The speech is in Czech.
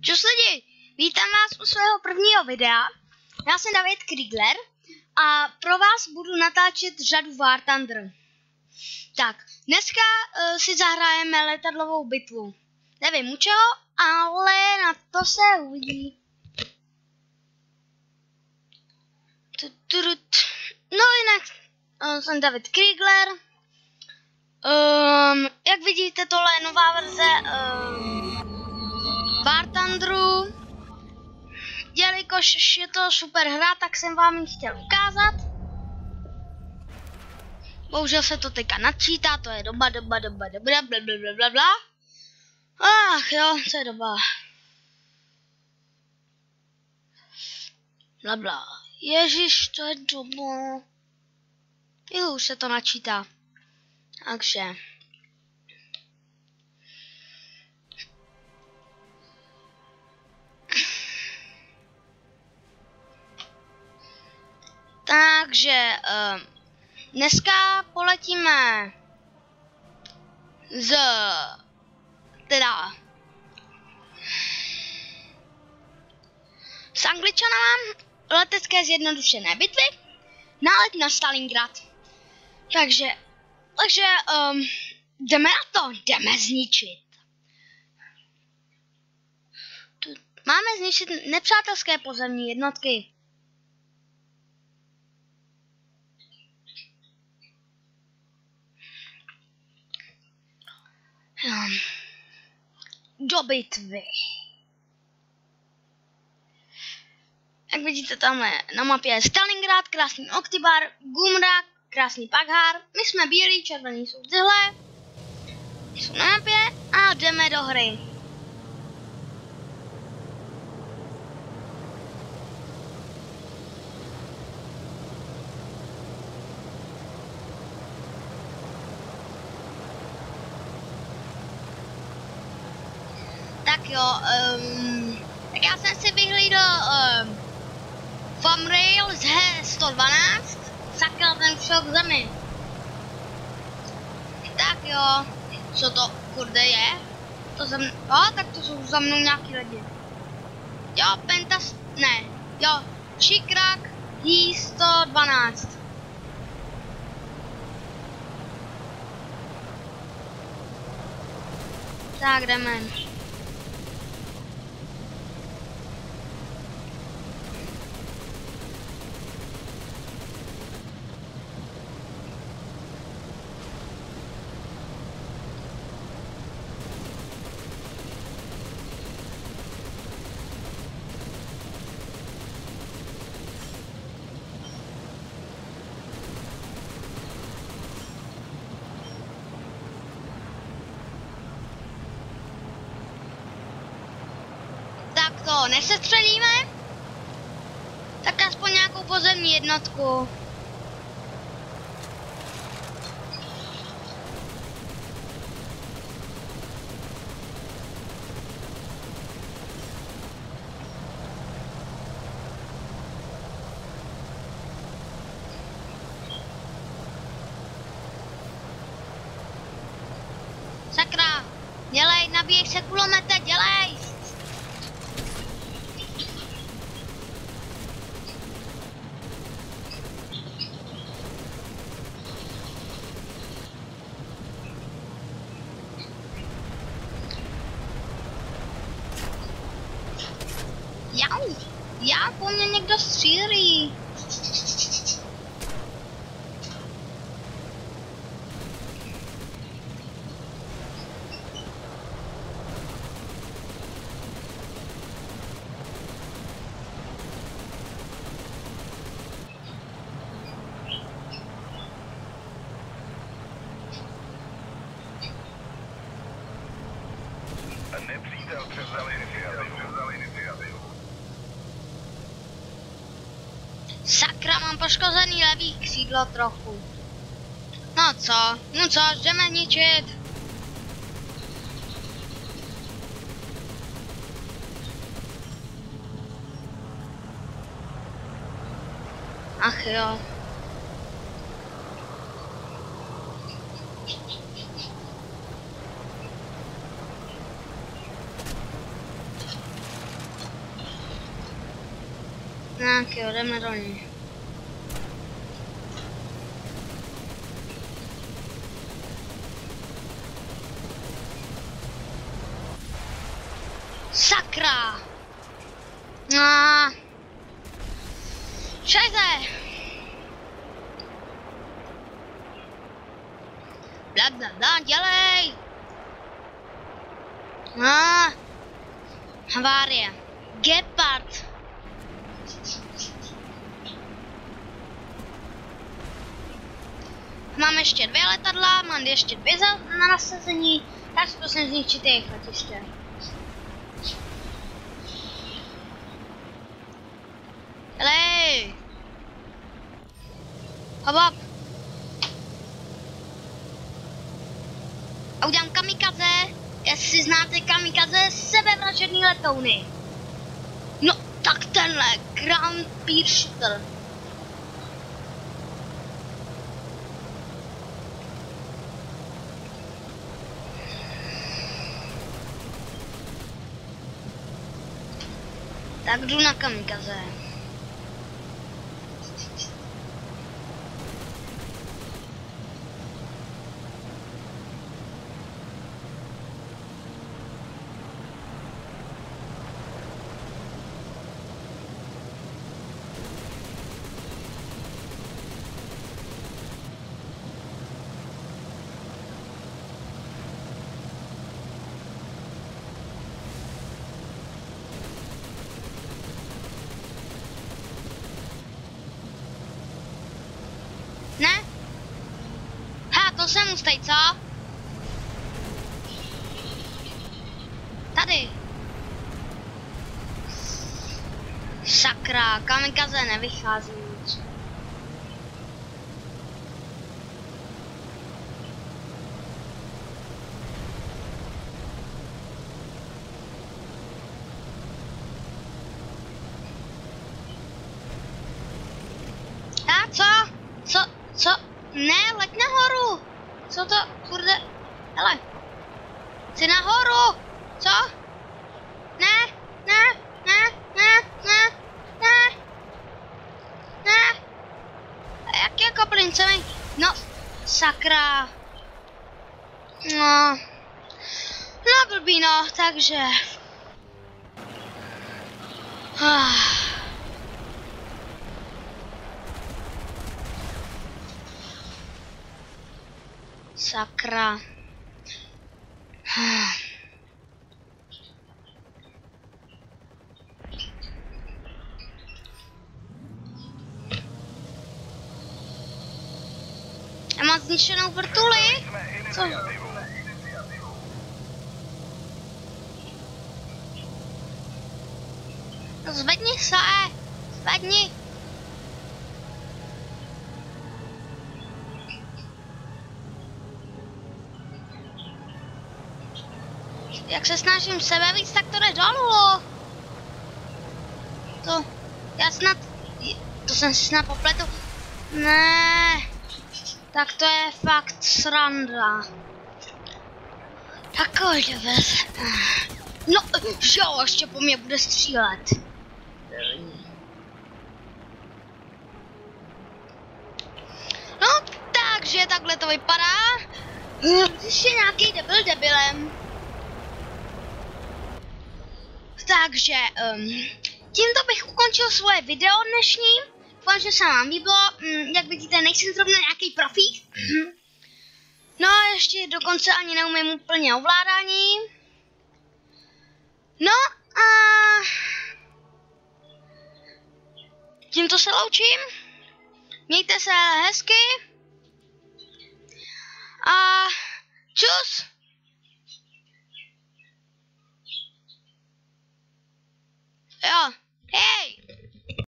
Čus lidi, vítám vás u svého prvního videa. Já jsem David Kriegler a pro vás budu natáčet řadu War Thunder. Tak, dneska si zahrajeme letadlovou bitvu. Nevím u čeho, ale na to se uvidí. No jinak, jsem David Kriegler. Jak vidíte, tohle je nová verze War Thunderu. Jelikož je to super hra, tak jsem vám ji chtěl ukázat. Bohužel se to teďka načítá, to je doba, blablabla. Ach jo, co je doba. Blabla. Ježiš, to je doba. Jo, už se to načítá. Takže. Takže dneska poletíme z Angličanama letecké zjednodušené bitvy nálet na Stalingrad. Takže jdeme na to, jdeme zničit. Máme zničit nepřátelské pozemní jednotky. Do bitvy. Jak vidíte, tam na mapě je Stalingrad, krásný Oktybar, Gumrak, krásný Paghar. My jsme bílí, červení jsou tyhle. Jsou na mapě a jdeme do hry. Tak jo, tak já jsem si vyhlídl Famrail z H112, sakra, ten šel k zemi. Tak jo, co to kurde je? To za mnou, tak to jsou za mnou nějaký lidi. Jo, Pentas, ne, jo, Šikrak, H112. Tak jdeme. Tak to nesestřelíme, tak aspoň nějakou pozemní jednotku. Sakra, dělej, nabíjej se kulomete, dělej! Já po mně někdo střílí. Nepřítel převzal iniciativu. Sakra, mám poškozený levý křídlo trochu. No co, jdeme ničit. Ach jo. Tak jo, jdeme do ní. Sakra! Scheiße! Bla bla bla, dělej! Havárie. Gepard. Mám ještě 2 letadla, mám ještě 2 na nasazení, tak zkusím zničit jejich letiště. Helej! Hop hop! A udělám kamikaze, jestli znáte kamikaze, sebevražedný letouny. No, tak tenhle, Grand Beer Shuttle. Tak jdu na kamikaze. Ne? To jsem ustej, co? Tady. Sakra, kamikaze nevychází nic. Co? Ne, leď nahoru! Co to, kurde, hele. Jsi nahoru! Co? Ne. Jak jako princový? No, sakra. No blbý no, takže. Sakra. Já mám zničenou vrtuli? Co? No zvedni se, zvedni. Jak se snažím sebe víc, tak to jde dolů. To jsem si snad popletl. Ne, tak to je fakt sranda. Takový vez. No, jo, ještě po mě bude střílet. No, takže takhle to vypadá. Když je nějaký debilem. Takže tímto bych ukončil svoje video dnešní. Doufám, že se vám líbilo. Jak vidíte, nejsem zrovna nějaký profík. No ještě dokonce ani neumím úplně ovládání. No a tímto se loučím. Mějte se hezky. A čus.